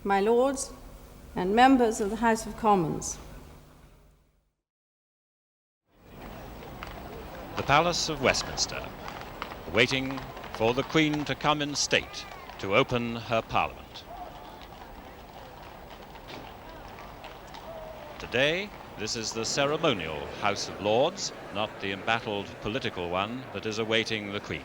my Lords, and members of the House of Commons. The Palace of Westminster, waiting for the Queen to come in state to open her Parliament. Today, this is the ceremonial House of Lords, not the embattled political one that is awaiting the Queen.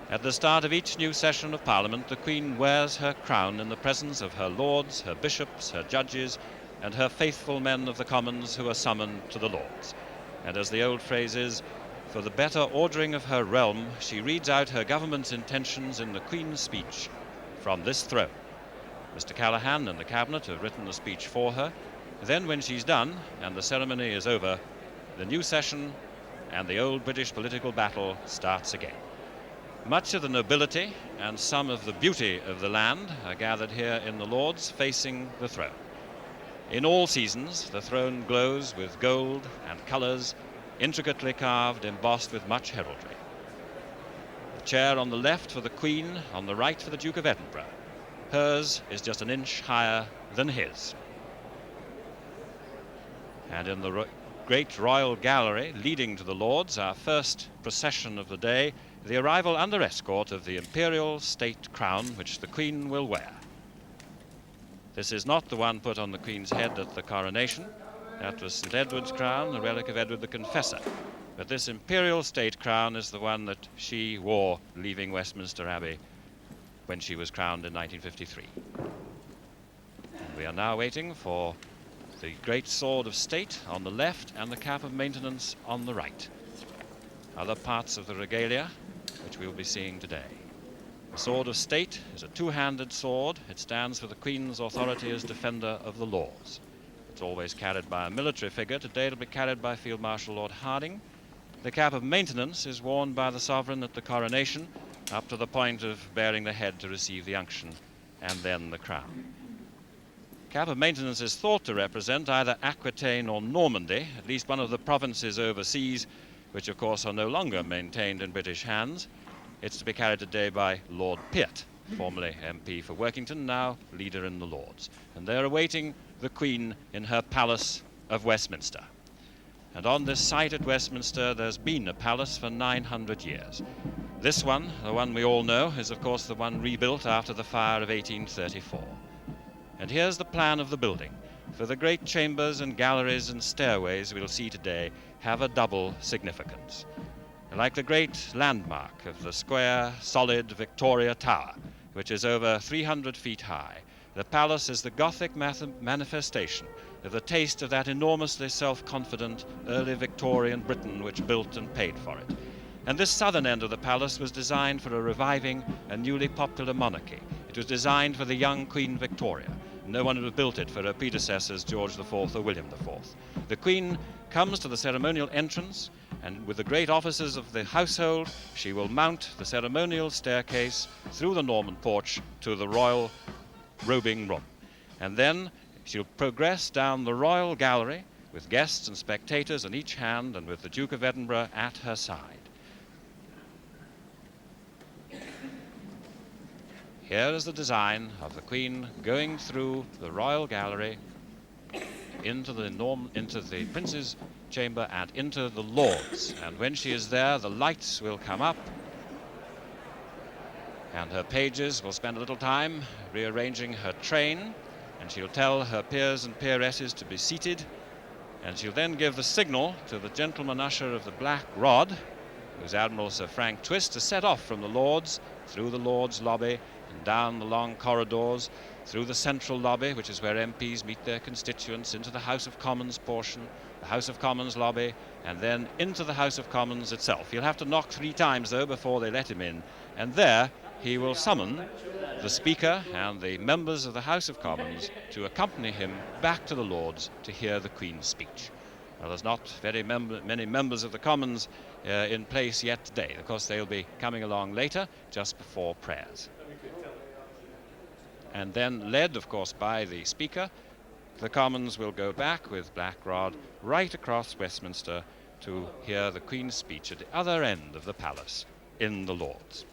At the start of each new session of Parliament, the Queen wears her crown in the presence of her lords, her bishops, her judges, and her faithful men of the Commons who are summoned to the Lords. And as the old phrase is, for the better ordering of her realm, she reads out her government's intentions in the Queen's speech from this throne. Mr. Callaghan and the Cabinet have written the speech for her. Then, when she's done and the ceremony is over, the new session and the old British political battle starts again. Much of the nobility and some of the beauty of the land are gathered here in the Lords, facing the throne. In all seasons, the throne glows with gold and colours, intricately carved, embossed with much heraldry. The chair on the left for the Queen, on the right for the Duke of Edinburgh. Hers is just an inch higher than his. And in the great royal gallery leading to the Lords, our first procession of the day, the arrival under escort of the imperial state crown, which the Queen will wear. This is not the one put on the Queen's head at the coronation. That was St. Edward's crown, the relic of Edward the Confessor. But this imperial state crown is the one that she wore leaving Westminster Abbey when she was crowned in 1953. And we are now waiting for the great sword of state on the left and the cap of maintenance on the right. Other parts of the regalia which we will be seeing today. The sword of state is a two-handed sword. It stands for the Queen's authority as defender of the laws. It's always carried by a military figure. Today it'll be carried by Field Marshal Lord Hardinge. The cap of maintenance is worn by the sovereign at the coronation, up to the point of bearing the head to receive the unction and then the crown. Cap of maintenance is thought to represent either Aquitaine or Normandy, at least one of the provinces overseas, which of course are no longer maintained in British hands. It's to be carried today by Lord Peart, formerly MP for Workington, now leader in the Lords. And they're awaiting the Queen in her Palace of Westminster. And on this site at Westminster, there's been a palace for 900 years. This one, the one we all know, is of course the one rebuilt after the fire of 1834. And here's the plan of the building. For the great chambers and galleries and stairways we'll see today have a double significance. Like the great landmark of the square, solid Victoria Tower, which is over 300 feet high, the palace is the Gothic manifestation of the taste of that enormously self-confident early Victorian Britain which built and paid for it. And this southern end of the palace was designed for a reviving and newly popular monarchy. It was designed for the young Queen Victoria. No one would have built it for her predecessors, George IV or William IV. The Queen comes to the ceremonial entrance, and with the great officers of the household, she will mount the ceremonial staircase through the Norman porch to the royal robing room. And then she'll progress down the royal gallery with guests and spectators on each hand and with the Duke of Edinburgh at her side. Here is the design of the Queen going through the royal gallery into the Prince's chamber and into the Lords. And when she is there, the lights will come up and her pages will spend a little time rearranging her train, and she'll tell her peers and peeresses to be seated, and she'll then give the signal to the gentleman usher of the Black Rod, who's Admiral Sir Frank Twist, to set off from the Lords, through the Lords' lobby and down the long corridors, through the central lobby, which is where MPs meet their constituents, into the House of Commons portion, the House of Commons lobby, and then into the House of Commons itself. He'll have to knock 3 times, though, before they let him in, and there he will summon the Speaker and the members of the House of Commons to accompany him back to the Lords to hear the Queen's speech. Well, there's not very many members of the Commons in place yet today. Of course, they'll be coming along later, just before prayers. And then, led, of course, by the Speaker, the Commons will go back with Black Rod right across Westminster to hear the Queen's speech at the other end of the palace in the Lords.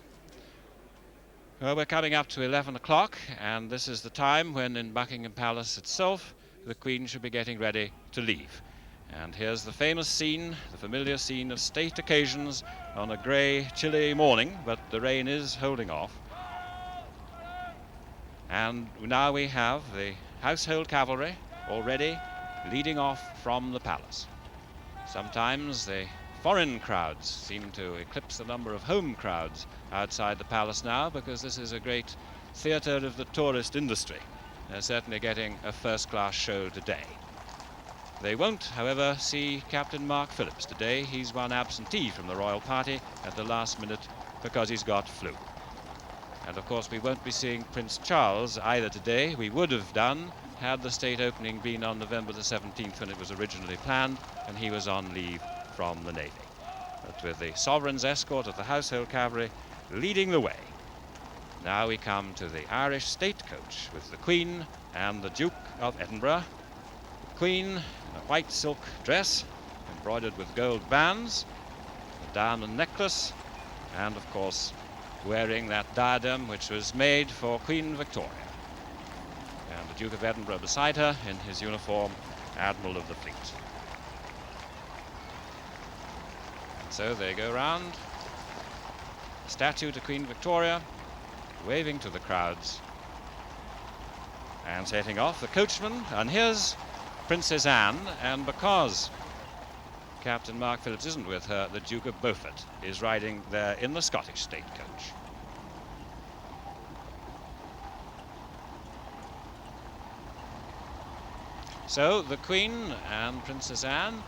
Well, we're coming up to 11 o'clock, and this is the time when in Buckingham Palace itself the Queen should be getting ready to leave. And here's the famous scene, the familiar scene of state occasions on a grey, chilly morning, but the rain is holding off. And now we have the household cavalry already leading off from the palace. Sometimes the foreign crowds seem to eclipse the number of home crowds outside the palace now, because this is a great theatre of the tourist industry. They're certainly getting a first-class show today. They won't, however, see Captain Mark Phillips today. He's one absentee from the royal party at the last minute because he's got flu. And of course we won't be seeing Prince Charles either today. We would have done had the state opening been on November the 17th when it was originally planned, and he was on leave from the Navy. But with the Sovereign's escort of the household cavalry leading the way, now we come to the Irish state coach with the Queen and the Duke of Edinburgh. The Queen in a white silk dress embroidered with gold bands, a diamond necklace, and of course wearing that diadem which was made for Queen Victoria. And the Duke of Edinburgh beside her in his uniform, Admiral of the Fleet. So they go round, statue to Queen Victoria, waving to the crowds, and setting off the coachman. And here's Princess Anne, and because Captain Mark Phillips isn't with her, the Duke of Beaufort is riding there in the Scottish state coach. So the Queen and Princess Anne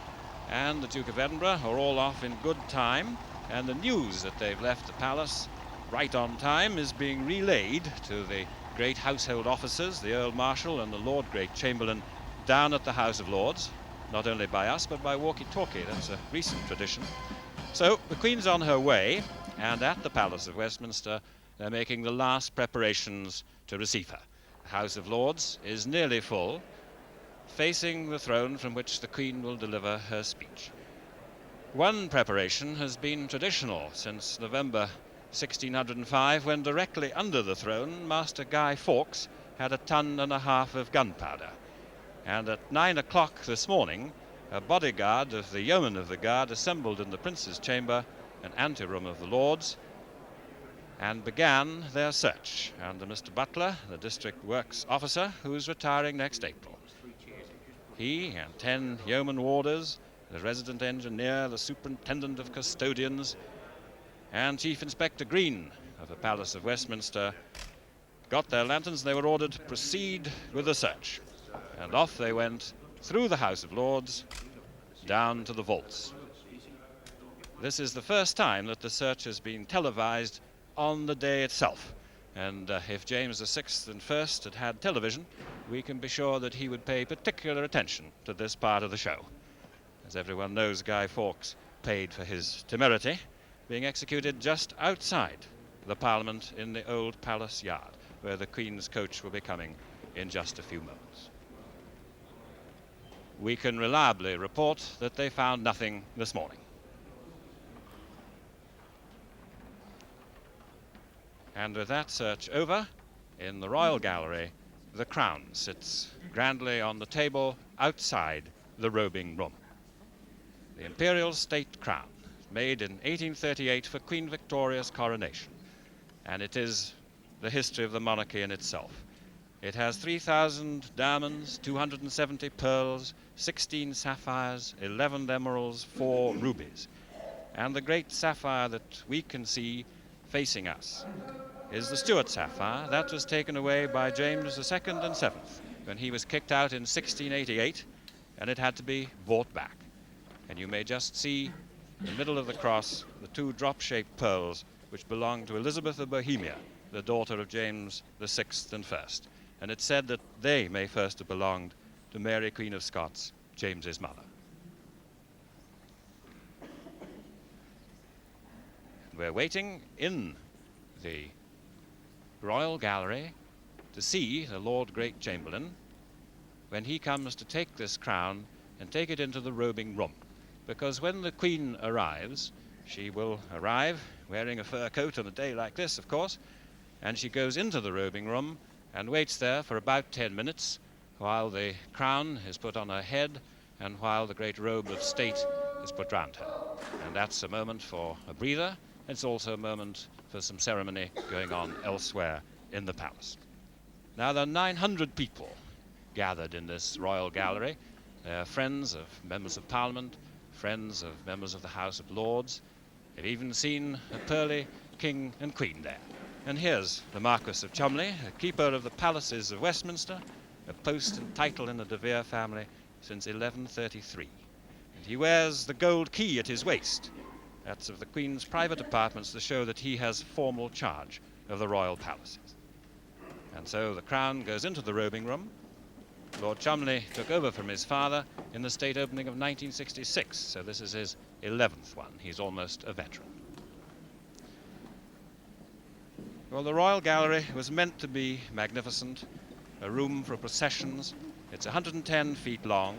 and the Duke of Edinburgh are all off in good time, and the news that they've left the palace right on time is being relayed to the great household officers, the Earl Marshal and the Lord Great Chamberlain, down at the House of Lords, not only by us but by walkie-talkie. That's a recent tradition. So the Queen's on her way, and at the Palace of Westminster they're making the last preparations to receive her. The House of Lords is nearly full, facing the throne from which the Queen will deliver her speech. One preparation has been traditional since November 1605, when directly under the throne Master Guy Fawkes had 1.5 tons of gunpowder. And at 9 o'clock this morning, a bodyguard of the Yeomen of the Guard assembled in the Prince's chamber, an anteroom of the Lords, and began their search under Mr. Butler, the district works officer, who's retiring next April. He and 10 yeoman warders, the resident engineer, the superintendent of custodians, and Chief Inspector Green of the Palace of Westminster got their lanterns. They were ordered to proceed with the search. And off they went through the House of Lords, down to the vaults. This is the first time that the search has been televised on the day itself. And if James VI and First had had television, we can be sure that he would pay particular attention to this part of the show. As everyone knows, Guy Fawkes paid for his temerity, being executed just outside the Parliament in the old Palace Yard, where the Queen's coach will be coming in just a few moments. We can reliably report that they found nothing this morning. And with that search over, in the Royal Gallery, the crown sits grandly on the table outside the robing room. The Imperial State Crown, made in 1838 for Queen Victoria's coronation. And it is the history of the monarchy in itself. It has 3,000 diamonds, 270 pearls, 16 sapphires, 11 emeralds, 4 rubies. And the great sapphire that we can see facing us is the Stuart sapphire. That was taken away by James II and VII when he was kicked out in 1688, and it had to be bought back. And you may just see in the middle of the cross the 2 drop-shaped pearls which belonged to Elizabeth of Bohemia, the daughter of James VI and First. And it's said that they may first have belonged to Mary, Queen of Scots, James's mother. We're waiting in the Royal Gallery to see the Lord Great Chamberlain when he comes to take this crown and take it into the robing room. Because when the Queen arrives, she will arrive wearing a fur coat on a day like this, of course, and she goes into the robing room and waits there for about 10 minutes while the crown is put on her head and while the great robe of state is put round her. And that's a moment for a breather. It's also a moment for some ceremony going on elsewhere in the palace. Now, there are 900 people gathered in this royal gallery. They are friends of members of Parliament, friends of members of the House of Lords. They've even seen a pearly king and queen there. And here's the Marquis of Cholmondeley, a keeper of the palaces of Westminster, a post and title in the De Vere family since 1133. And he wears the gold key at his waist. That's of the Queen's private apartments to show that he has formal charge of the royal palaces. And so the crown goes into the robing room. Lord Cholmondeley took over from his father in the state opening of 1966, so this is his 11th one. He's almost a veteran. Well, the Royal Gallery was meant to be magnificent, a room for processions. It's 110 feet long,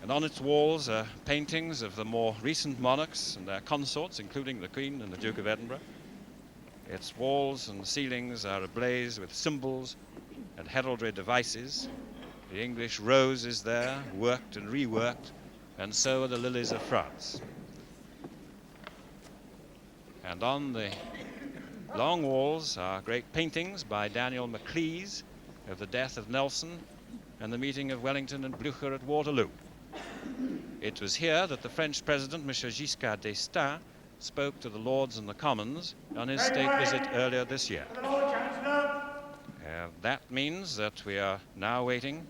and on its walls are paintings of the more recent monarchs and their consorts, including the Queen and the Duke of Edinburgh. Its walls and ceilings are ablaze with symbols and heraldry devices. The English rose is there, worked and reworked, and so are the lilies of France. And on the long walls are great paintings by Daniel Maclise of the death of Nelson and the meeting of Wellington and Blücher at Waterloo. It was here that the French President, M. Giscard d'Estaing, spoke to the Lords and the Commons on his state visit earlier this year. That means that we are now waiting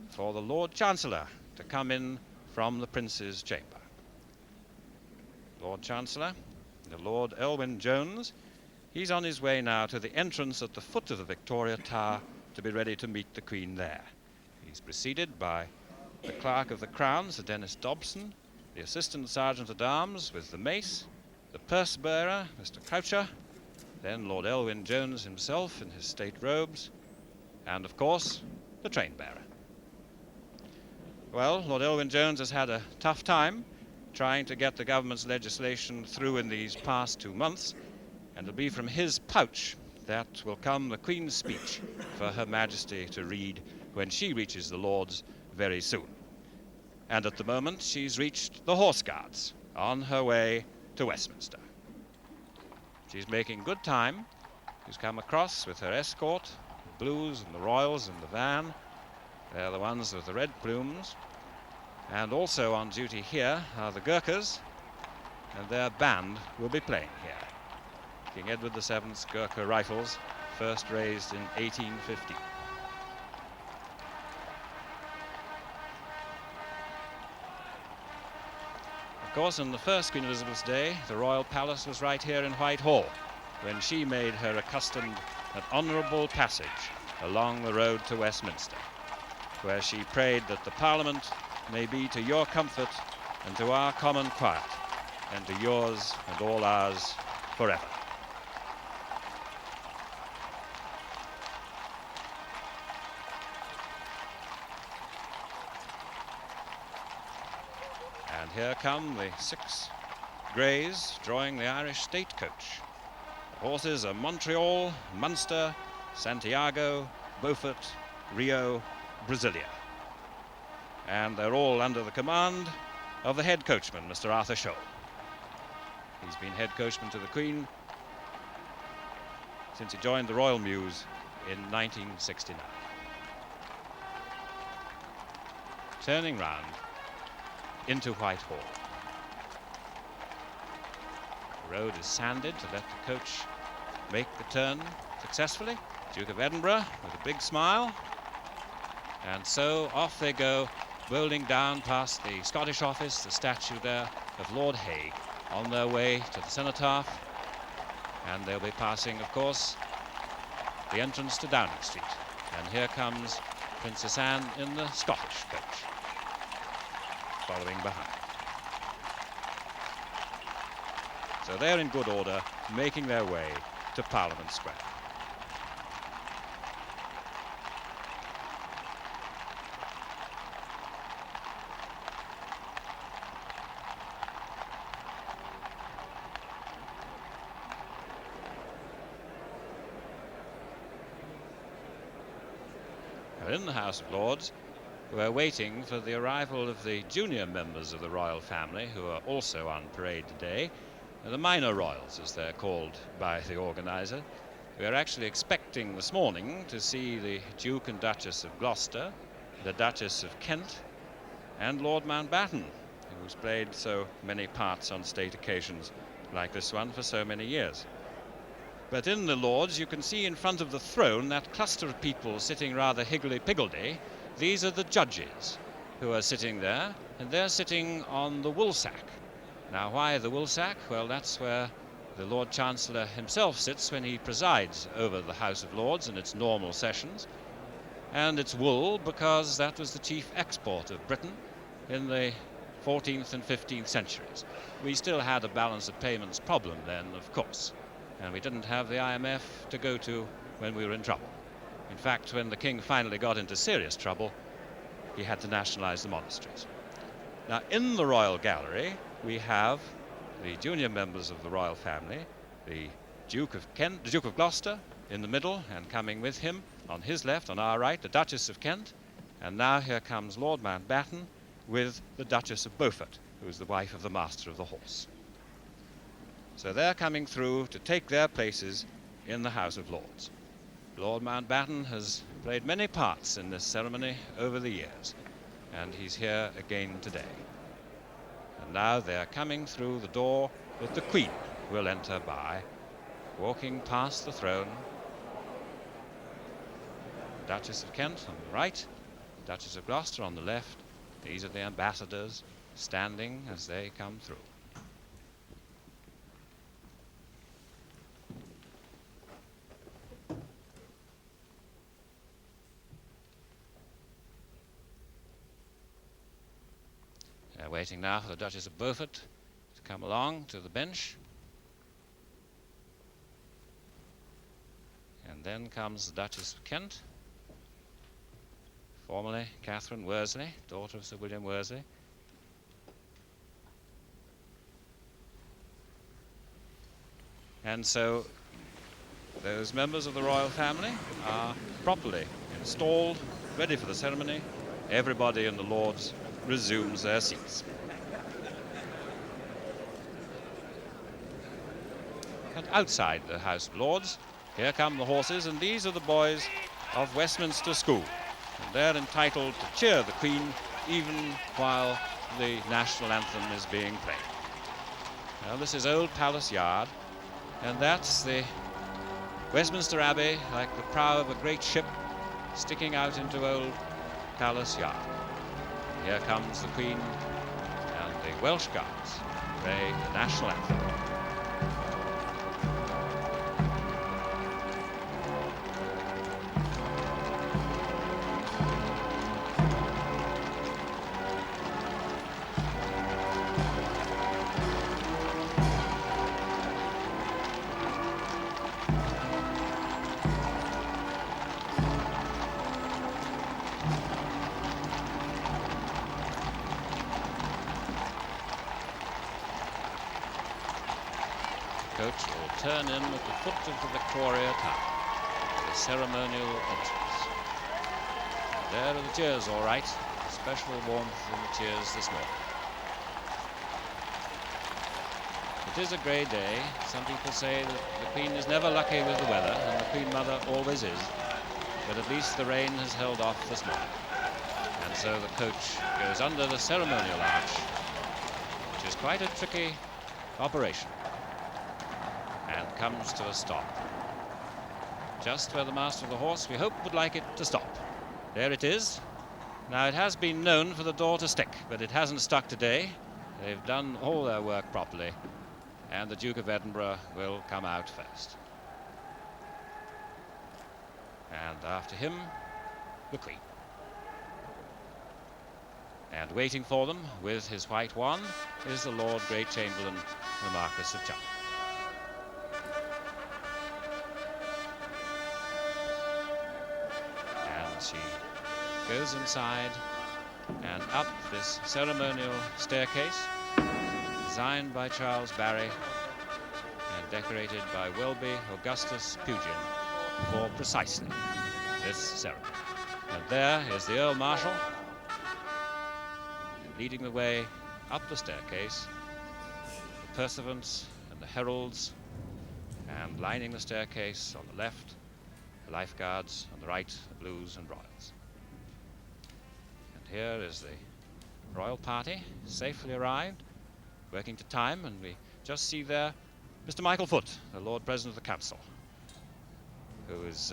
for the Lord Chancellor to come in from the Prince's chamber. Lord Chancellor, the Lord Elwyn Jones, he's on his way now to the entrance at the foot of the Victoria Tower to be ready to meet the Queen there. He's preceded by the Clerk of the Crown, Sir Dennis Dobson, the Assistant Sergeant-at-Arms with the mace, the purse bearer, Mr. Croucher, then Lord Elwyn Jones himself in his state robes, and of course, the train bearer. Well, Lord Elwyn Jones has had a tough time trying to get the government's legislation through in these past 2 months, and it'll be from his pouch that will come the Queen's speech for Her Majesty to read when she reaches the Lords very soon. And at the moment, she's reached the Horse Guards on her way to Westminster. She's making good time. She's come across with her escort, the Blues and the Royals in the van. They're the ones with the red plumes. And also on duty here are the Gurkhas, and their band will be playing here. King Edward VII's Gurkha Rifles, first raised in 1850. Of course, on the first Queen Elizabeth's Day, the Royal Palace was right here in Whitehall, when she made her accustomed and honourable passage along the road to Westminster, where she prayed that the Parliament may be to your comfort and to our common quiet, and to yours and all ours forever. And here come the 6 greys drawing the Irish state coach. The horses are Montreal, Munster, Santiago, Beaufort, Rio, Brasilia. And they're all under the command of the head coachman, Mr. Arthur Scholl. He's been head coachman to the Queen since he joined the Royal Mews in 1969. Turning round into Whitehall. The road is sanded to let the coach make the turn successfully. Duke of Edinburgh with a big smile. And so off they go, bowling down past the Scottish Office, the statue there of Lord Hague, on their way to the Cenotaph. And they'll be passing, of course, the entrance to Downing Street. And here comes Princess Anne in the Scottish coach, following behind. So they're in good order, making their way to Parliament Square. are in the House of Lords, who are waiting for the arrival of the junior members of the royal family, who are also on parade today, the minor royals, as they're called by the organiser. We are actually expecting this morning to see the Duke and Duchess of Gloucester, the Duchess of Kent, and Lord Mountbatten, who's played so many parts on state occasions like this one for so many years. But in the Lords, you can see in front of the throne that cluster of people sitting rather higgledy-piggledy. These are the judges who are sitting there, and they're sitting on the woolsack. Now, why the woolsack? Well, that's where the Lord Chancellor himself sits when he presides over the House of Lords in its normal sessions. And it's wool because that was the chief export of Britain in the 14th and 15th centuries. We still had a balance of payments problem then, of course, and we didn't have the IMF to go to when we were in trouble. In fact, when the king finally got into serious trouble, he had to nationalize the monasteries. Now, in the Royal Gallery, we have the junior members of the royal family, the Duke of Kent, the Duke of Gloucester in the middle, and coming with him on his left, on our right, the Duchess of Kent, and now here comes Lord Mountbatten with the Duchess of Beaufort, who is the wife of the Master of the Horse. So they're coming through to take their places in the House of Lords. Lord Mountbatten has played many parts in this ceremony over the years, and he's here again today. And now they're coming through the door that the Queen will enter by, walking past the throne. Duchess of Kent on the right, Duchess of Gloucester on the left. These are the ambassadors standing as they come through. They're waiting now for the Duchess of Beaufort to come along to the bench. And then comes the Duchess of Kent, formerly Catherine Worsley, daughter of Sir William Worsley. And so those members of the royal family are properly installed, ready for the ceremony. Everybody in the Lords resumes their seats. And outside the House of Lords, here come the horses, and these are the boys of Westminster School. And they're entitled to cheer the Queen even while the national anthem is being played. Now, this is Old Palace Yard, and that's the Westminster Abbey, like the prow of a great ship, sticking out into Old Palace Yard. Here comes the Queen, and the Welsh Guards play the national anthem. Coach will turn in at the foot of the Victoria Tower, the ceremonial entrance. There are the cheers, all right. Special warmth in the cheers this morning. It is a grey day. Some people say that the Queen is never lucky with the weather, and the Queen Mother always is. But at least the rain has held off this morning. And so the coach goes under the ceremonial arch, which is quite a tricky operation, and comes to a stop just where the Master of the Horse, we hope, would like it to stop. There it is. Now, it has been known for the door to stick, but it hasn't stuck today. They've done all their work properly, and the Duke of Edinburgh will come out first. And after him, the Queen. And waiting for them with his white wand is the Lord Great Chamberlain, the Marquis of Cheltenham. She goes inside and up this ceremonial staircase, designed by Charles Barry and decorated by Welby Augustus Pugin for precisely this ceremony. And there is the Earl Marshal, leading the way up the staircase, the pursuivants and the heralds, and lining the staircase on the left, the lifeguards, on the right, the blues and royals. And here is the royal party, safely arrived, working to time, and we just see there Mr. Michael Foot, the Lord President of the Council, who is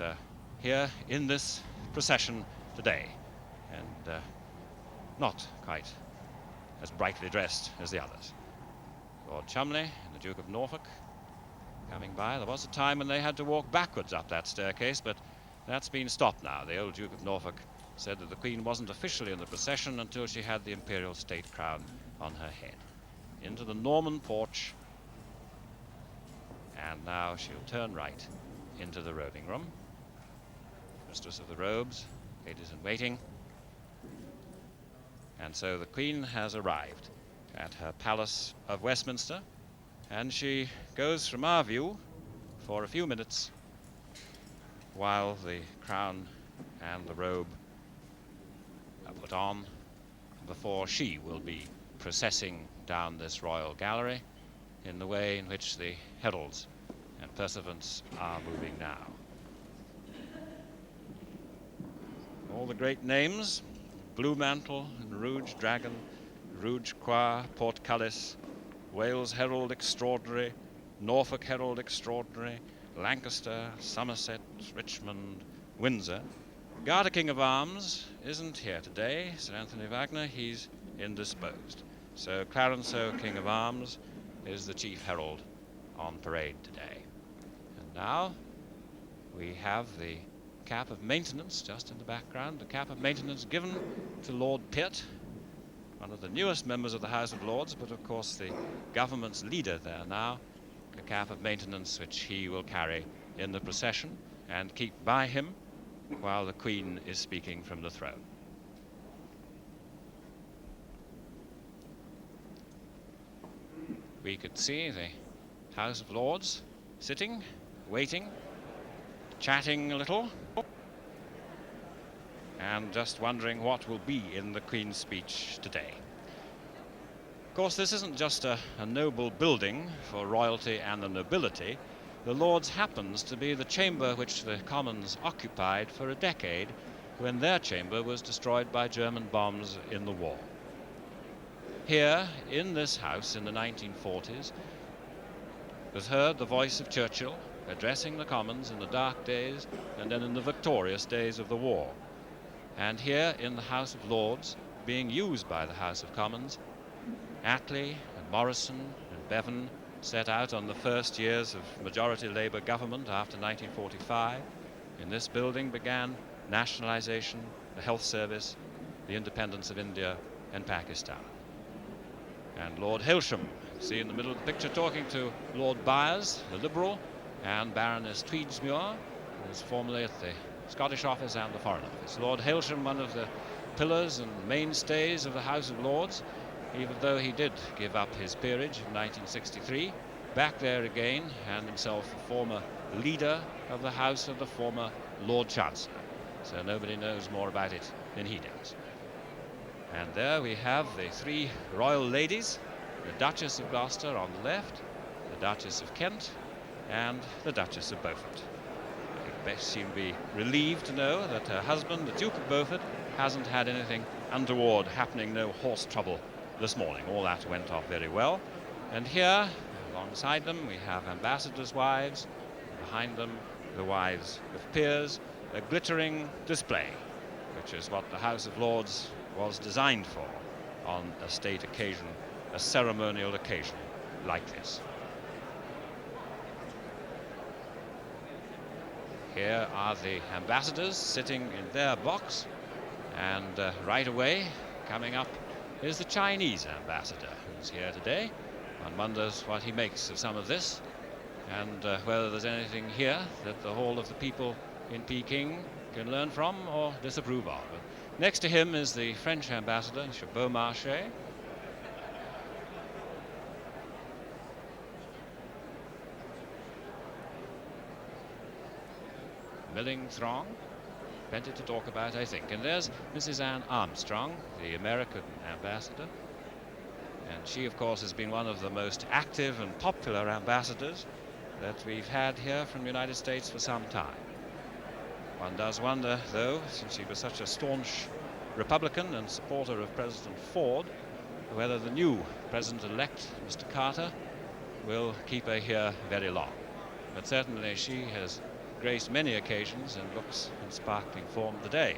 here in this procession today, and not quite as brightly dressed as the others. Lord Cholmondeley and the Duke of Norfolk coming by. There was a time when they had to walk backwards up that staircase, but that's been stopped now. The old Duke of Norfolk said that the Queen wasn't officially in the procession until she had the imperial state crown on her head. Into the Norman porch, and now she'll turn right into the robing room. Mistress of the robes, ladies in waiting. And so the Queen has arrived at her Palace of Westminster, and she goes from our view for a few minutes while the crown and the robe are put on before she will be processing down this royal gallery in the way in which the heralds and pursuivants are moving now. All the great names, Blue Mantle and Rouge Dragon, Rouge Croix, Portcullis, Wales Herald Extraordinary, Norfolk Herald Extraordinary, Lancaster, Somerset, Richmond, Windsor. Garter King of Arms isn't here today, Sir Anthony Wagner, he's indisposed. So Clarenceau, King of Arms, is the chief herald on parade today. And now we have the cap of maintenance just in the background, the cap of maintenance given to Lord Pitt, one of the newest members of the House of Lords, but of course the government's leader there now, the cap of maintenance which he will carry in the procession and keep by him while the Queen is speaking from the throne. We could see the House of Lords sitting, waiting, chatting a little, and just wondering what will be in the Queen's speech today. Of course, this isn't just a noble building for royalty and the nobility. The Lords happens to be the chamber which the Commons occupied for a decade when their chamber was destroyed by German bombs in the war. Here, in this house in the 1940s, was heard the voice of Churchill addressing the Commons in the dark days and then in the victorious days of the war. And here in the House of Lords, being used by the House of Commons, Attlee and Morrison and Bevan set out on the first years of majority Labour government after 1945. In this building began nationalisation, the health service, the independence of India and Pakistan. And Lord Hailsham, see in the middle of the picture, talking to Lord Byers, the Liberal, and Baroness Tweedsmuir, who was formerly at the Scottish Office and the Foreign Office. Lord Hailsham, one of the pillars and mainstays of the House of Lords, even though he did give up his peerage in 1963, back there again, and himself a former leader of the House of the former Lord Chancellor. So nobody knows more about it than he does. And there we have the three royal ladies, the Duchess of Gloucester on the left, the Duchess of Kent, and the Duchess of Beaufort. Bess seemed to be relieved to know that her husband, the Duke of Beaufort, hasn't had anything untoward happening, no horse trouble this morning. All that went off very well. And here, alongside them, we have ambassadors' wives, behind them, the wives of peers, a glittering display, which is what the House of Lords was designed for on a state occasion, a ceremonial occasion like this. Here are the ambassadors sitting in their box, and right away coming up is the Chinese ambassador who's here today. One wonders what he makes of some of this, and whether there's anything here that the whole of the people in Peking can learn from or disapprove of. But next to him is the French ambassador, Beaumarchais. Milling throng. plenty to talk about, I think. And there's Mrs. Anne Armstrong, the American ambassador. And she, of course, has been one of the most active and popular ambassadors that we've had here from the United States for some time. One does wonder, though, since she was such a staunch Republican and supporter of President Ford, whether the new president-elect, Mr. Carter, will keep her here very long. But certainly she has graced many occasions and looks in sparkling form today.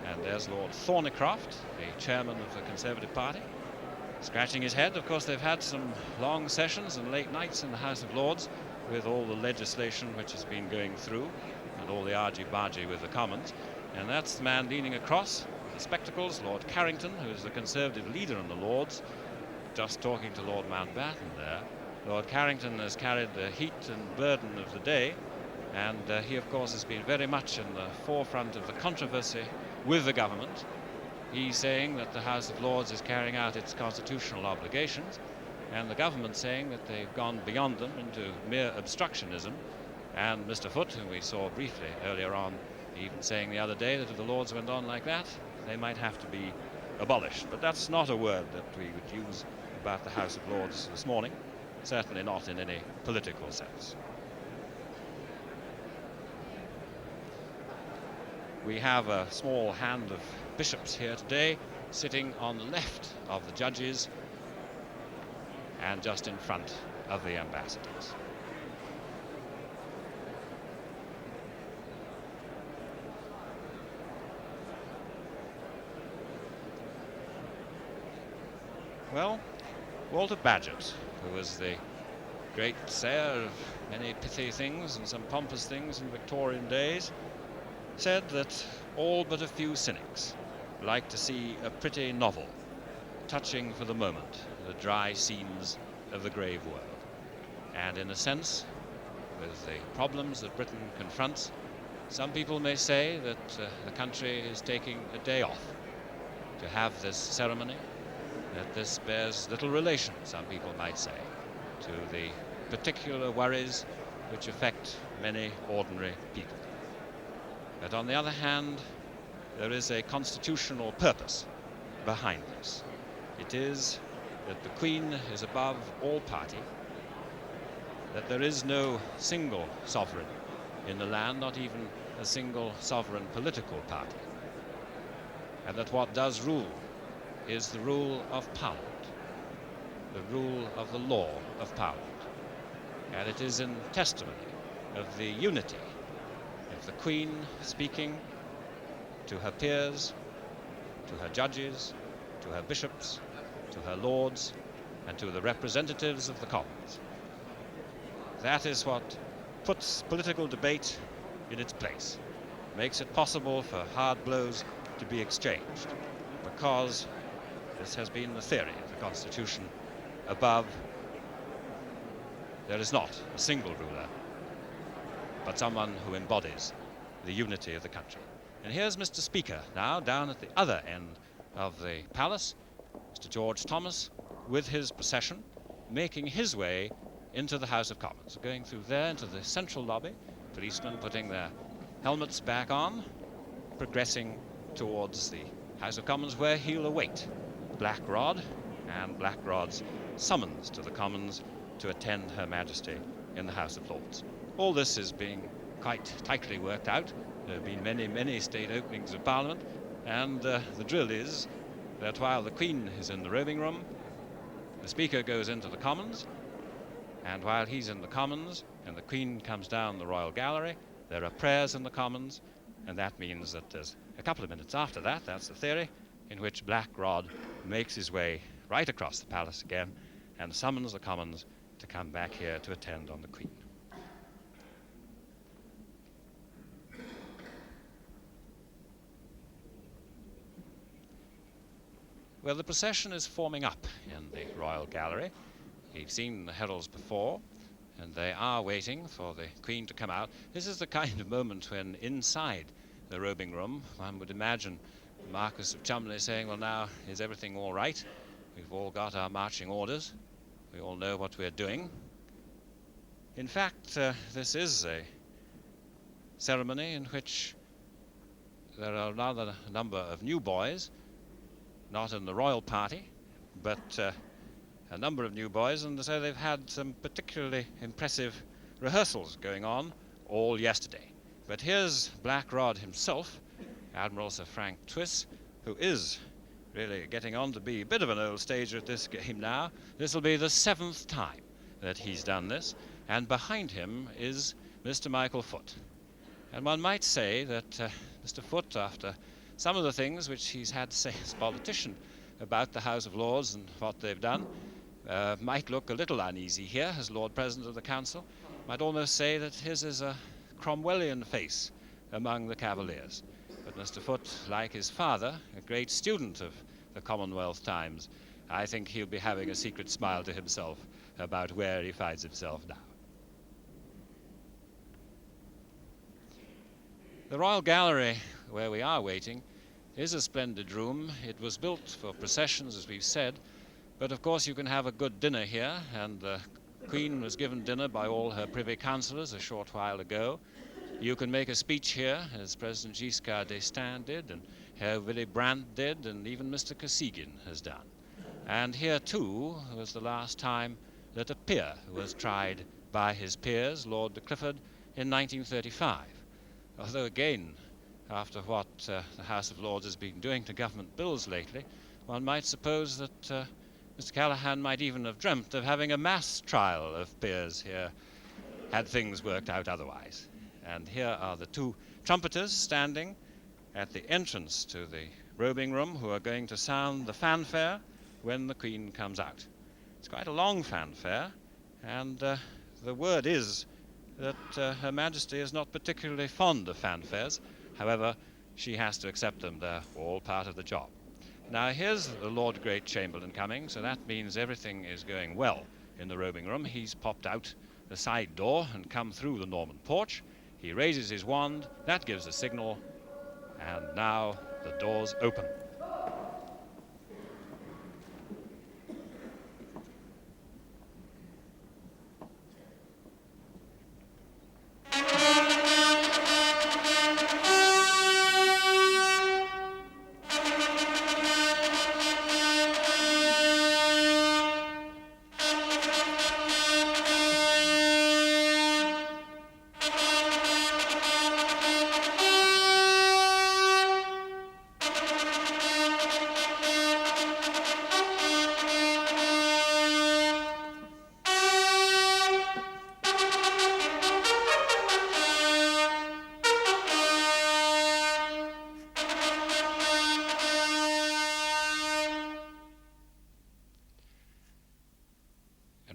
And there's Lord Thornycroft, the chairman of the Conservative Party, scratching his head. Of course, they've had some long sessions and late nights in the House of Lords with all the legislation which has been going through and all the argy-bargy with the Commons. And that's the man leaning across with the spectacles, Lord Carrington, who is the Conservative leader in the Lords, just talking to Lord Mountbatten there. Lord Carrington has carried the heat and burden of the day, and he, of course, has been very much in the forefront of the controversy with the government. He's saying that the House of Lords is carrying out its constitutional obligations, and the government saying that they've gone beyond them into mere obstructionism. And Mr. Foote, whom we saw briefly earlier on, even saying the other day that if the Lords went on like that, they might have to be abolished. But that's not a word that we would use about the House of Lords this morning, certainly not in any political sense. We have a small hand of bishops here today, sitting on the left of the judges and just in front of the ambassadors. Well, Walter Bagehot, who was the great sayer of many pithy things and some pompous things in Victorian days, said that all but a few cynics like to see a pretty novel, touching for the moment the dry scenes of the grave world. And in a sense, with the problems that Britain confronts, some people may say that the country is taking a day off to have this ceremony, that this bears little relation, some people might say, to the particular worries which affect many ordinary people. But on the other hand, there is a constitutional purpose behind this. It is that the Queen is above all party, that there is no single sovereign in the land, not even a single sovereign political party, and that what does rule is the rule of Parliament, the rule of the law of Parliament. And it is in testimony of the unity of the Queen speaking to her peers, to her judges, to her bishops, to her lords, and to the representatives of the Commons. That is what puts political debate in its place, makes it possible for hard blows to be exchanged, because this has been the theory of the Constitution. Above, there is not a single ruler, but someone who embodies the unity of the country. And here's Mr. Speaker now, down at the other end of the palace, Mr. George Thomas, with his procession, making his way into the House of Commons, going through there into the central lobby, policemen putting their helmets back on, progressing towards the House of Commons, where he'll await Black Rod and Black Rod's summons to the Commons to attend Her Majesty in the House of Lords. All this is being quite tightly worked out. There have been many, many state openings of Parliament, and the drill is that while the Queen is in the robing room, the Speaker goes into the Commons, and while he's in the Commons and the Queen comes down the Royal Gallery, there are prayers in the Commons, and that means that there's a couple of minutes after that, that's the theory, in which Black Rod makes his way right across the palace again and summons the Commons to come back here to attend on the Queen. Well, the procession is forming up in the Royal Gallery. You've seen the heralds before, and they are waiting for the Queen to come out. This is the kind of moment when inside the robing room, one would imagine the Marquis of Cholmondeley saying, well, now, is everything all right? We've all got our marching orders. We all know what we're doing. In fact, this is a ceremony in which there are rather a number of new boys, not in the royal party, but a number of new boys, and so they've had some particularly impressive rehearsals going on all yesterday. But here's Black Rod himself, Admiral Sir Frank Twiss, who is really getting on to be a bit of an old stager at this game now. This will be the 7th time that he's done this, and behind him is Mr. Michael Foote. And one might say that Mr. Foote, after some of the things which he's had to say as a politician about the House of Lords and what they've done, might look a little uneasy here as Lord President of the Council. Might almost say that his is a Cromwellian face among the Cavaliers. But Mr. Foote, like his father, a great student of the Commonwealth times, I think he'll be having a secret smile to himself about where he finds himself now. The Royal Gallery, where we are waiting, is a splendid room. It was built for processions, as we've said, but of course you can have a good dinner here, and the Queen was given dinner by all her Privy Councillors a short while ago. You can make a speech here, as President Giscard d'Estaing did, and Herr Willy Brandt did, and even Mr. Kosygin has done. And here too was the last time that a peer was tried by his peers, Lord de Clifford, in 1935. Although again, after what the House of Lords has been doing to government bills lately, one might suppose that Mr. Callaghan might even have dreamt of having a mass trial of peers here, had things worked out otherwise. And here are the two trumpeters standing at the entrance to the robing room who are going to sound the fanfare when the Queen comes out. It's quite a long fanfare, and the word is that Her Majesty is not particularly fond of fanfares. However, she has to accept them. They're all part of the job. Now here's the Lord Great Chamberlain coming, so that means everything is going well in the robing room. He's popped out the side door and come through the Norman porch. He raises his wand, that gives the signal, and now the doors open.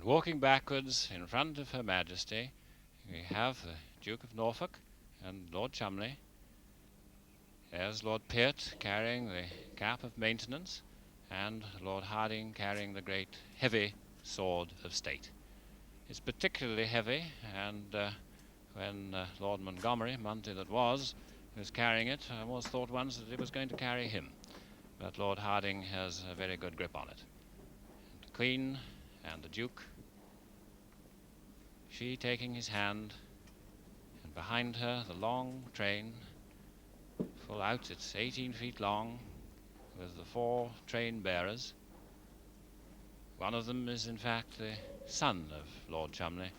Walking backwards in front of Her Majesty, we have the Duke of Norfolk and Lord Cholmondeley. There's Lord Peart carrying the cap of maintenance, and Lord Harding carrying the great heavy sword of state. It's particularly heavy, and when Lord Montgomery, Monty that was carrying it, I almost thought once that it was going to carry him. But Lord Harding has a very good grip on it. And the Queen and the Duke, she taking his hand, and behind her the long train, full out, it's 18 feet long, with the 4 train bearers. One of them is in fact the son of Lord Cholmondeley,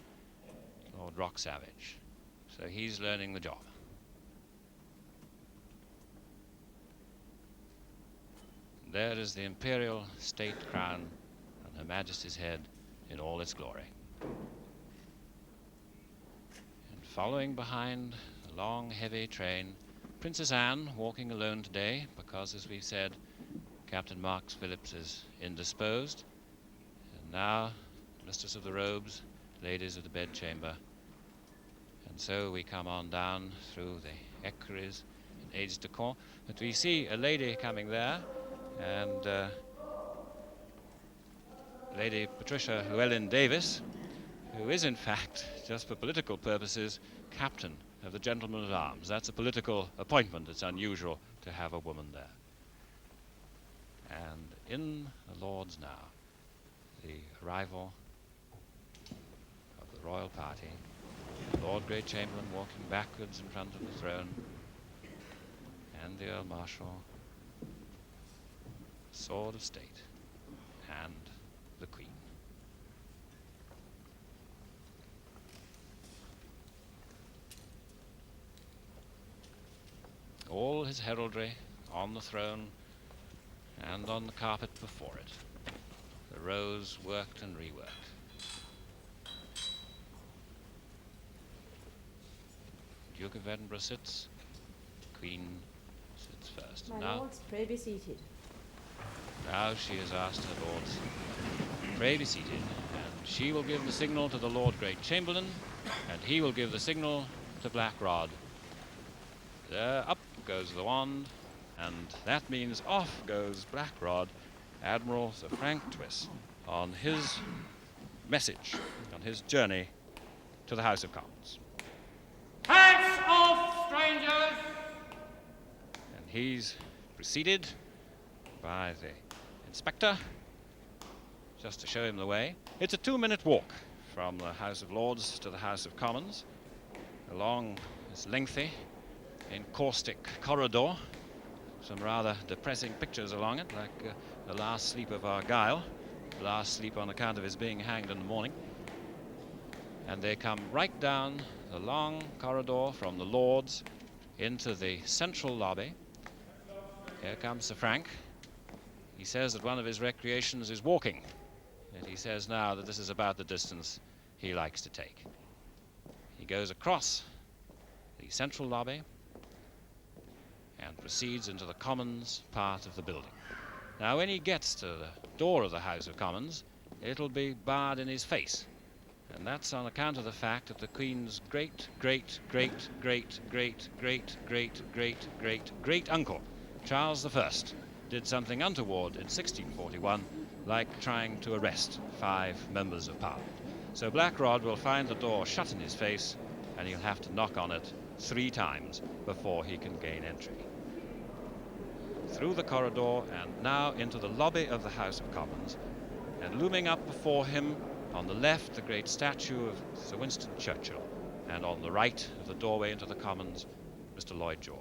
Lord Rocksavage, so he's learning the job. There is the imperial state crown on Her Majesty's head in all its glory. And following behind a long heavy train, Princess Anne walking alone today because, as we've said, Captain Marks Phillips is indisposed. And now, Mistress of the Robes, ladies of the bedchamber. And so we come on down through the equerries and aides de camp. But we see a lady coming there, and Lady Patricia Llewellyn Davis, who is in fact, just for political purposes, captain of the Gentlemen at Arms. That's a political appointment. It's unusual to have a woman there. And in the Lords now, the arrival of the royal party Lord Great Chamberlain walking backwards in front of the throne, and the Earl Marshal, Sword of State, and the Queen. All his heraldry on the throne and on the carpet before it. The rose worked and reworked. Duke of Edinburgh sits, Queen sits first. My lords, pray be seated. Now she has asked her lords, pray be seated, and she will give the signal to the Lord Great Chamberlain, and he will give the signal to Black Rod. There, up goes the wand, and that means off goes Black Rod, Admiral Sir Frank Twiss, on his message, on his journey to the House of Commons. Heads off, strangers! And he's preceded by the inspector, just to show him the way. It's a 2-minute walk from the House of Lords to the House of Commons, along this lengthy, encaustic corridor. Some rather depressing pictures along it, like the last sleep of Argyle, last sleep on account of his being hanged in the morning. And they come right down the long corridor from the Lords into the central lobby. Here comes Sir Frank. He says that one of his recreations is walking, and he says now that this is about the distance he likes to take. He goes across the central lobby and proceeds into the Commons part of the building. Now, when he gets to the door of the House of Commons, it'll be barred in his face. And that's on account of the fact that the Queen's great uncle, Charles I, did something untoward in 1641, like trying to arrest 5 members of Parliament. So Black Rod will find the door shut in his face, and he'll have to knock on it 3 times before he can gain entry. Through the corridor and now into the lobby of the House of Commons, and looming up before him on the left the great statue of Sir Winston Churchill, and on the right of the doorway into the Commons, Mr. Lloyd George.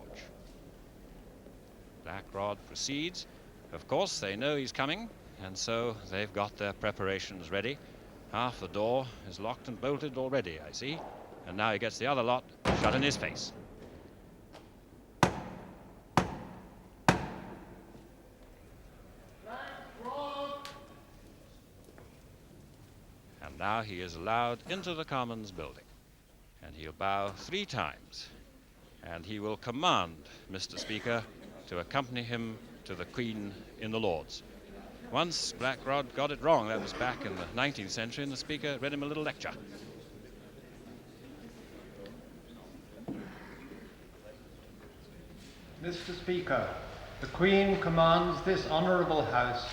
Black Rod proceeds. Of course they know he's coming, and so they've got their preparations ready. Half the door is locked and bolted already, I see, and now he gets the other lot shut in his face. And now he is allowed into the Commons building, and he'll bow 3 times, and he will command Mr. Speaker to accompany him to the Queen in the Lords. Once Black Rod got it wrong. That was back in the 19th century, and the Speaker read him a little lecture. Mr. Speaker, the Queen commands this honourable House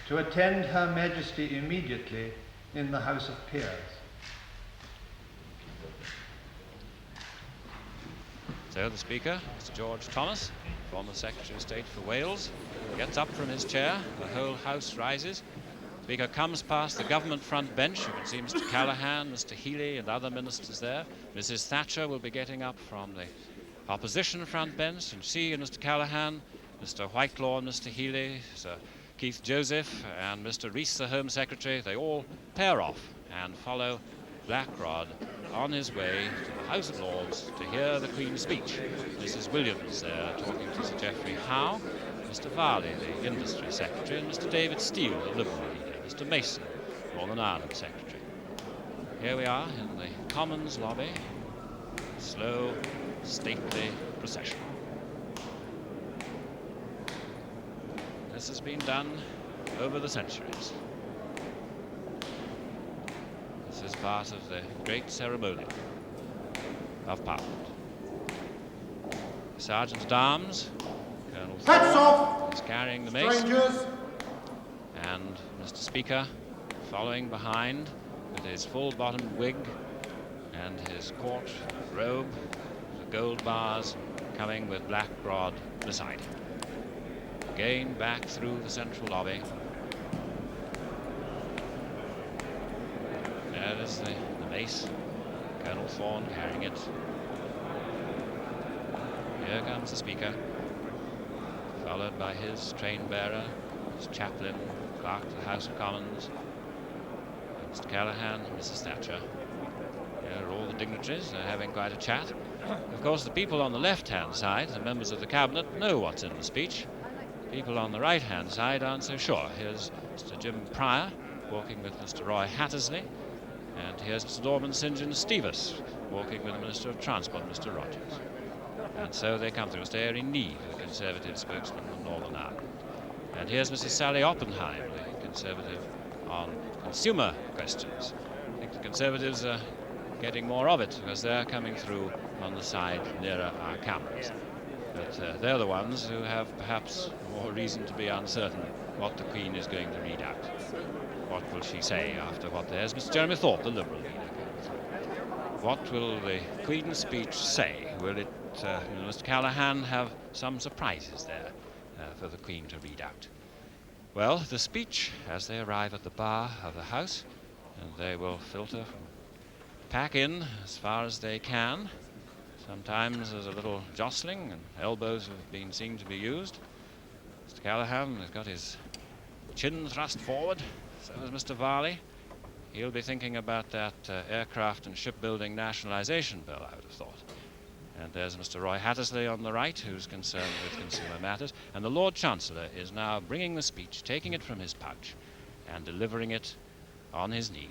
to attend Her Majesty immediately in the House of Peers. So the Speaker, Mr. George Thomas, former Secretary of State for Wales, gets up from his chair. The whole House rises. The Speaker comes past the government front bench. You can see Mr. Callaghan, Mr. Healy and other ministers there. Mrs. Thatcher will be getting up from the opposition front bench, and she and Mr. Callaghan, Mr. Whitelaw and Mr. Healy, Sir Keith Joseph and Mr. Rees, the Home Secretary, they all pair off and follow Black Rod on his way to the House of Lords to hear the Queen's speech. Mrs. Williams there talking to Sir Geoffrey Howe, Mr. Varley, the Industry Secretary, and Mr. David Steele, the Liberal leader, Mr. Mason, Northern Ireland Secretary. Here we are in the Commons lobby, slow, stately procession. This has been done over the centuries. This is part of the great ceremonial of Parliament. Sergeant at Arms, Colonel Thorne, is carrying the mace, Strangers! and Mr. Speaker following behind with his full-bottomed wig and his court robe, the gold bars coming with Black Rod beside him. Again back through the central lobby. There is the mace Colonel Thorne carrying it. Here comes the Speaker, followed by his train bearer, his chaplain, clerk to the House of Commons, Mr. Callaghan, and Mrs. Thatcher. Here are all the dignitaries. They're having quite a chat. Of course, the people on the left-hand side, the members of the Cabinet, know what's in the speech. People on the right-hand side aren't so sure. Here's Mr. Jim Pryor walking with Mr. Roy Hattersley, and here's Mr. Norman St. John Stevens walking with the Minister of Transport, Mr. Rogers. And so they come through. Mr. Airy Neave, the Conservative spokesman from Northern Ireland. And here's Mrs. Sally Oppenheim, the Conservative on consumer questions. I think the Conservatives are getting more of it because they're coming through on the side nearer our cameras. But they're the ones who have perhaps more reason to be uncertain what the Queen is going to read out. What will she say after what there's Mr. Jeremy Thorpe, the Liberal leader, coming through. What will the Queen's speech say? Will it, Mr. Callaghan, have some surprises there for the Queen to read out? Well, the speech, as they arrive at the bar of the House, and they will filter, pack in as far as they can. Sometimes there's a little jostling and elbows have been seen to be used. Mr. Callaghan has got his chin thrust forward, so has Mr. Varley. He'll be thinking about that aircraft and shipbuilding nationalisation bill, I would have thought. And there's Mr. Roy Hattersley on the right, who's concerned with consumer matters. And the Lord Chancellor is now bringing the speech, taking it from his pouch, and delivering it on his knee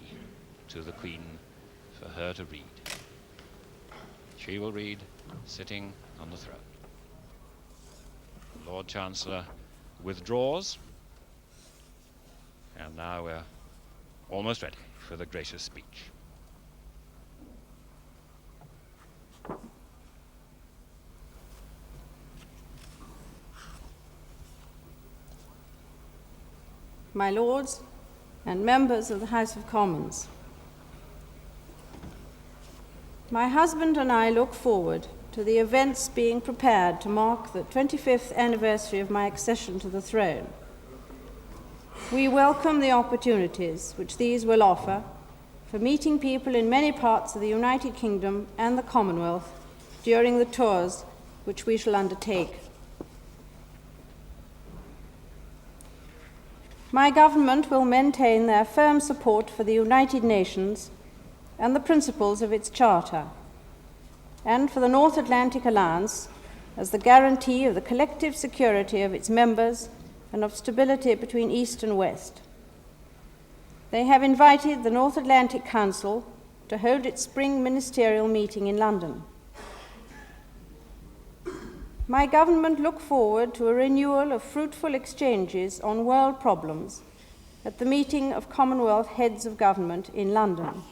to the Queen for her to read. She will read sitting on the throne. The Lord Chancellor withdraws, and now we're almost ready for the gracious speech. My Lords and members of the House of Commons, my husband and I look forward to the events being prepared to mark the 25th anniversary of my accession to the throne. We welcome the opportunities which these will offer for meeting people in many parts of the United Kingdom and the Commonwealth during the tours which we shall undertake. My government will maintain their firm support for the United Nations and the principles of its Charter, and for the North Atlantic Alliance as the guarantee of the collective security of its members and of stability between East and West. They have invited the North Atlantic Council to hold its spring ministerial meeting in London. My government look forward to a renewal of fruitful exchanges on world problems at the meeting of Commonwealth Heads of Government in London.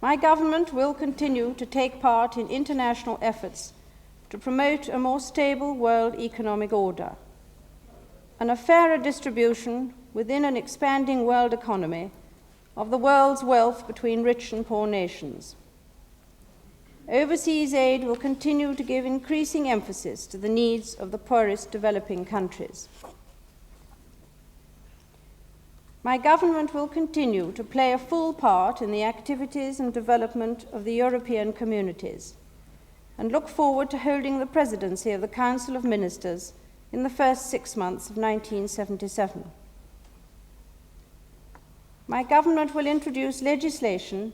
My government will continue to take part in international efforts to promote a more stable world economic order and a fairer distribution within an expanding world economy of the world's wealth between rich and poor nations. Overseas aid will continue to give increasing emphasis to the needs of the poorest developing countries. My government will continue to play a full part in the activities and development of the European communities and look forward to holding the presidency of the Council of Ministers in the first 6 months of 1977. My government will introduce legislation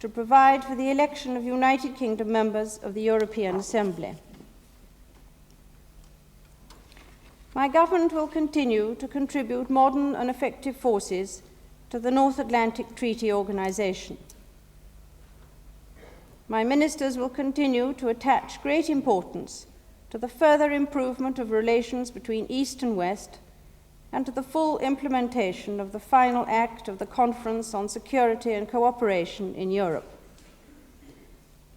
to provide for the election of United Kingdom members of the European Assembly. My government will continue to contribute modern and effective forces to the North Atlantic Treaty Organization. My ministers will continue to attach great importance to the further improvement of relations between East and West and to the full implementation of the final act of the Conference on Security and Cooperation in Europe.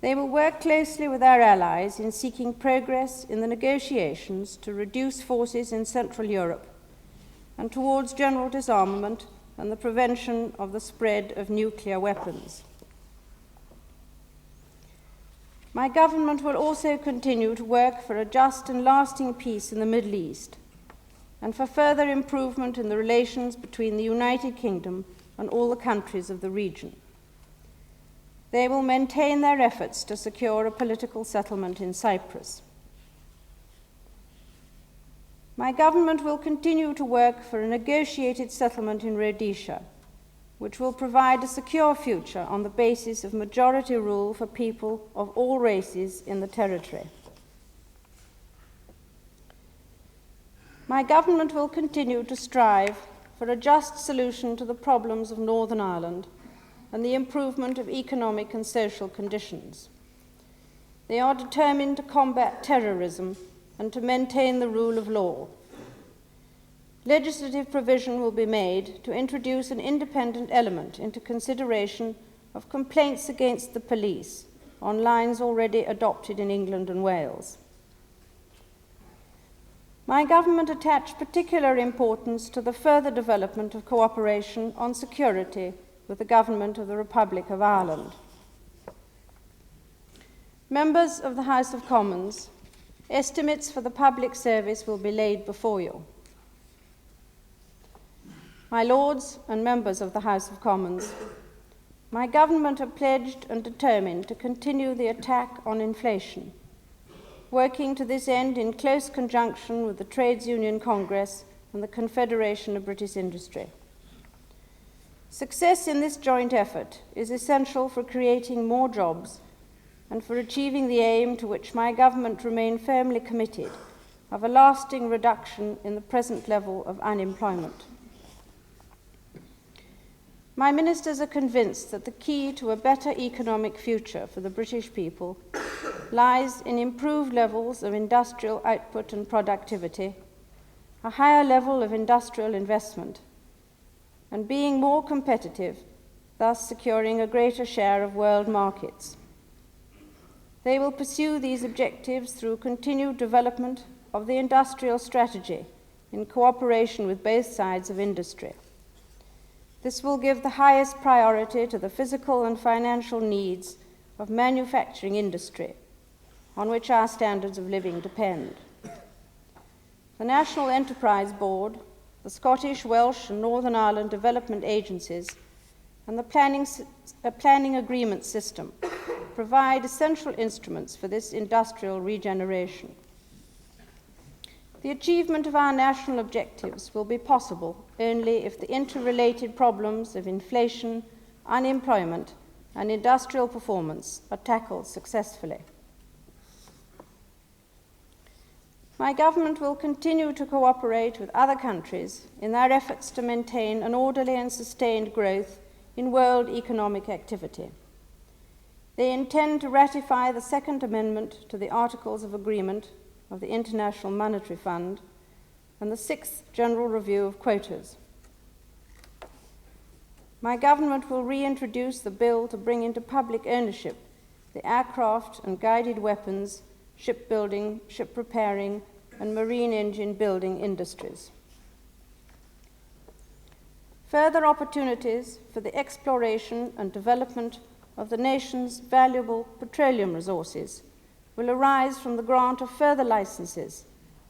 They will work closely with our allies in seeking progress in the negotiations to reduce forces in Central Europe and towards general disarmament and the prevention of the spread of nuclear weapons. My government will also continue to work for a just and lasting peace in the Middle East and for further improvement in the relations between the United Kingdom and all the countries of the region. they will maintain their efforts to secure a political settlement in Cyprus. My government will continue to work for a negotiated settlement in Rhodesia, which will provide a secure future on the basis of majority rule for people of all races in the territory. My government will continue to strive for a just solution to the problems of Northern Ireland and the improvement of economic and social conditions. They are determined to combat terrorism and to maintain the rule of law. Legislative provision will be made to introduce an independent element into consideration of complaints against the police on lines already adopted in England and Wales. My government attached particular importance to the further development of cooperation on security with the Government of the Republic of Ireland. Members of the House of Commons, estimates for the public service will be laid before you. My Lords and members of the House of Commons, my government are pledged and determined to continue the attack on inflation, working to this end in close conjunction with the Trades Union Congress and the Confederation of British Industry. Success in this joint effort is essential for creating more jobs and for achieving the aim to which my government remain firmly committed of a lasting reduction in the present level of unemployment. My ministers are convinced that the key to a better economic future for the British people lies in improved levels of industrial output and productivity, a higher level of industrial investment, and being more competitive, thus securing a greater share of world markets. They will pursue these objectives through continued development of the industrial strategy in cooperation with both sides of industry. This will give the highest priority to the physical and financial needs of manufacturing industry, on which our standards of living depend. The National Enterprise Board, the Scottish, Welsh and Northern Ireland development agencies, and the planning agreement system provide essential instruments for this industrial regeneration. The achievement of our national objectives will be possible only if the interrelated problems of inflation, unemployment, and industrial performance are tackled successfully. My government will continue to cooperate with other countries in their efforts to maintain an orderly and sustained growth in world economic activity. They intend to ratify the Second Amendment to the Articles of Agreement of the International Monetary Fund and the Sixth General Review of Quotas. My government will reintroduce the bill to bring into public ownership the aircraft and guided weapons, shipbuilding, ship repairing, and marine engine building industries. Further opportunities for the exploration and development of the nation's valuable petroleum resources will arise from the grant of further licenses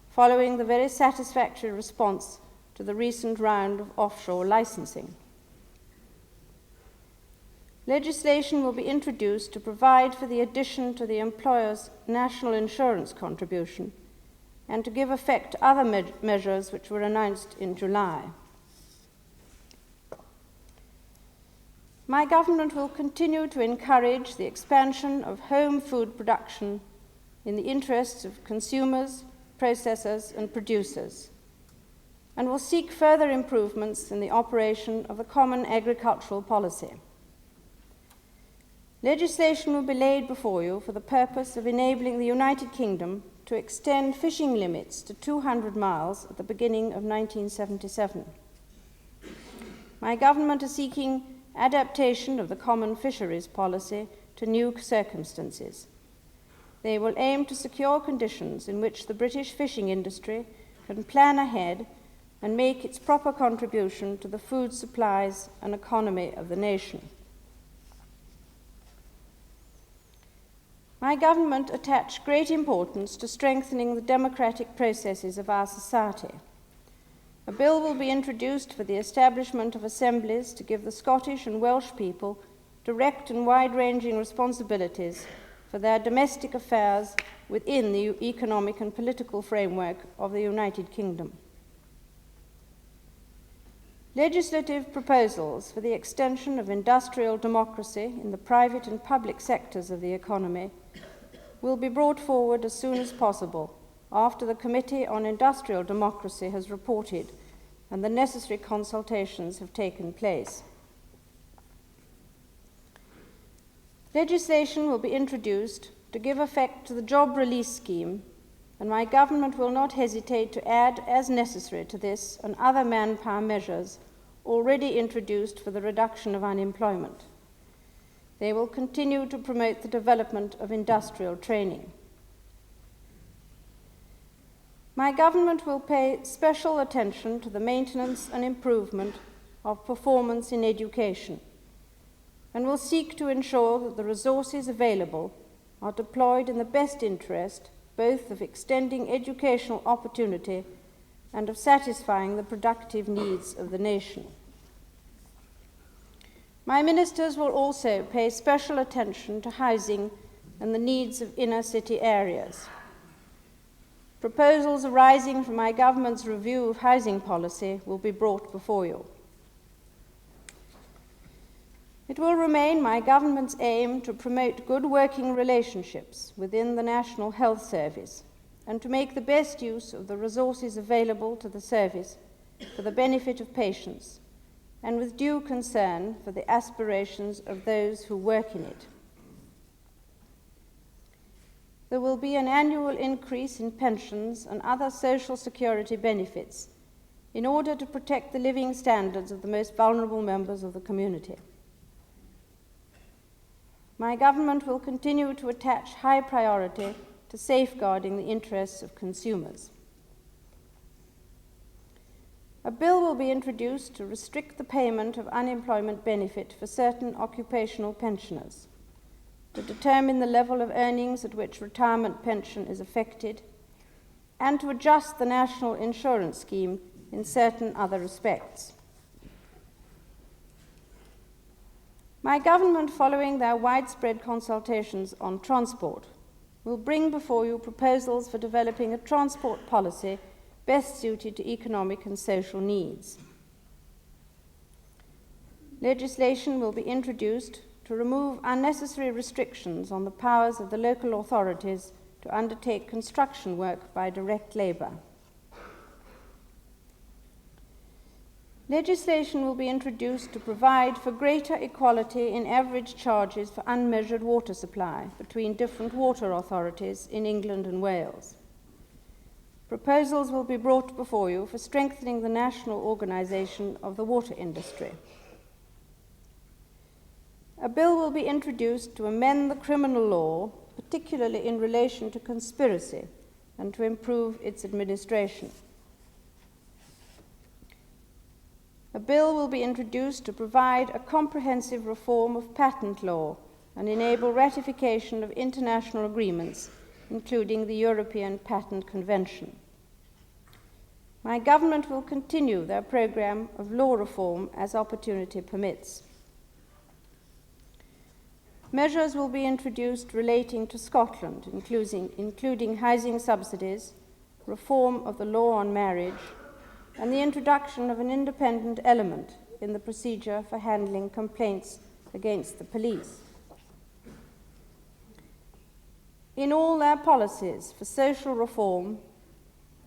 following the very satisfactory response to the recent round of offshore licensing. Legislation will be introduced to provide for the addition to the employer's national insurance contribution and to give effect to other measures which were announced in July. My government will continue to encourage the expansion of home food production in the interests of consumers, processors, and producers, and will seek further improvements in the operation of the Common Agricultural Policy. Legislation will be laid before you for the purpose of enabling the United Kingdom to extend fishing limits to 200 miles at the beginning of 1977. My government is seeking adaptation of the Common Fisheries Policy to new circumstances. They will aim to secure conditions in which the British fishing industry can plan ahead and make its proper contribution to the food supplies and economy of the nation. My government attached great importance to strengthening the democratic processes of our society. A bill will be introduced for the establishment of assemblies to give the Scottish and Welsh people direct and wide-ranging responsibilities for their domestic affairs within the economic and political framework of the United Kingdom. Legislative proposals for the extension of industrial democracy in the private and public sectors of the economy will be brought forward as soon as possible after the Committee on Industrial Democracy has reported and the necessary consultations have taken place. Legislation will be introduced to give effect to the job release scheme, and my government will not hesitate to add as necessary to this and other manpower measures already introduced for the reduction of unemployment. They will continue to promote the development of industrial training. My government will pay special attention to the maintenance and improvement of performance in education, and will seek to ensure that the resources available are deployed in the best interest both of extending educational opportunity and of satisfying the productive needs of the nation. My ministers will also pay special attention to housing and the needs of inner city areas. Proposals arising from my government's review of housing policy will be brought before you. It will remain my government's aim to promote good working relationships within the National Health Service and to make the best use of the resources available to the service for the benefit of patients and with due concern for the aspirations of those who work in it. There will be an annual increase in pensions and other social security benefits in order to protect the living standards of the most vulnerable members of the community. My government will continue to attach high priority to safeguarding the interests of consumers. A bill will be introduced to restrict the payment of unemployment benefit for certain occupational pensioners, to determine the level of earnings at which retirement pension is affected, and to adjust the national insurance scheme in certain other respects. My government, following their widespread consultations on transport, will bring before you proposals for developing a transport policy best suited to economic and social needs. Legislation will be introduced to remove unnecessary restrictions on the powers of the local authorities to undertake construction work by direct labour. Legislation will be introduced to provide for greater equality in average charges for unmeasured water supply between different water authorities in England and Wales. Proposals will be brought before you for strengthening the national organisation of the water industry. A bill will be introduced to amend the criminal law, particularly in relation to conspiracy, and to improve its administration. A bill will be introduced to provide a comprehensive reform of patent law and enable ratification of international agreements, including the European Patent Convention. My government will continue their programme of law reform as opportunity permits. Measures will be introduced relating to Scotland, including housing subsidies, reform of the law on marriage, and the introduction of an independent element in the procedure for handling complaints against the police. In all their policies for social reform,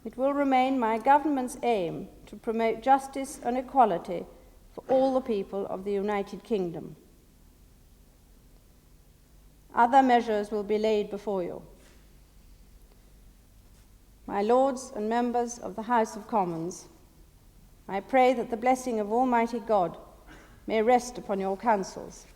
it will remain my government's aim to promote justice and equality for all the people of the United Kingdom. Other measures will be laid before you. My Lords and members of the House of Commons, I pray that the blessing of Almighty God may rest upon your councils.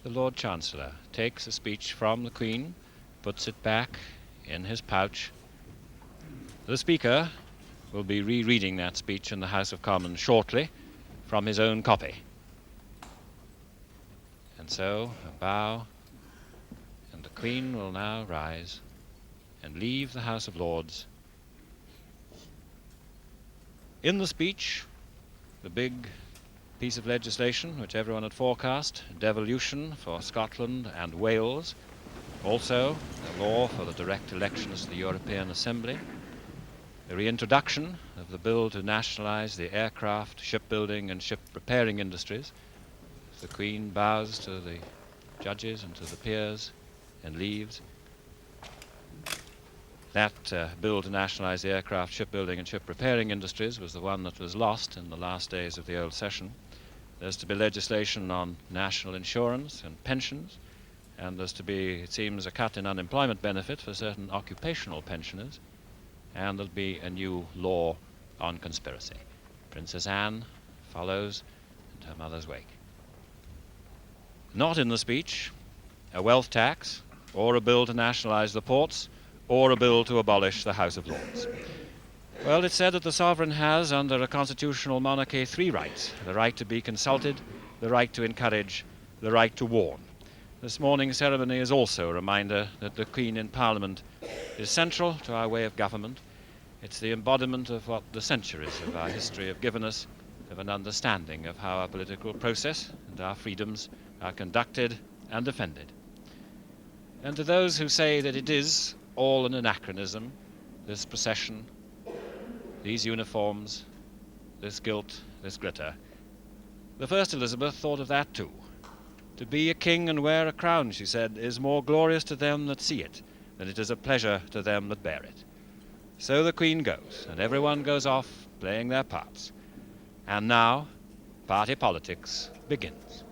The Lord Chancellor takes a speech from the Queen, puts it back in his pouch. The Speaker will be rereading that speech in the House of Commons shortly from his own copy. And so, a bow and the Queen will now rise and leave the House of Lords. In the speech, the big piece of legislation which everyone had forecast, devolution for Scotland and Wales, also a law for the direct elections to the European Assembly, the reintroduction of the bill to nationalise the aircraft, shipbuilding and ship repairing industries. The Queen bows to the judges and to the peers and leaves. That bill to nationalise the aircraft, shipbuilding and ship repairing industries was the one that was lost in the last days of the old session. There's to be legislation on national insurance and pensions, and there's to be, it seems, a cut in unemployment benefit for certain occupational pensioners, and there'll be a new law on conspiracy. Princess Anne follows in her mother's wake. Not in the speech, a wealth tax, or a bill to nationalise the ports, or a bill to abolish the House of Lords. Well, it's said that the sovereign has, under a constitutional monarchy, 3 rights: the right to be consulted, the right to encourage, the right to warn. This morning's ceremony is also a reminder that the Queen in Parliament is central to our way of government. It's the embodiment of what the centuries of our history have given us, of an understanding of how our political process and our freedoms are conducted and defended. And to those who say that it is all an anachronism, this procession, these uniforms, this gilt, this glitter, the first Elizabeth thought of that too. To be a king and wear a crown, she said, is more glorious to them that see it than it is a pleasure to them that bear it. So the Queen goes, and everyone goes off playing their parts. And now, party politics begins.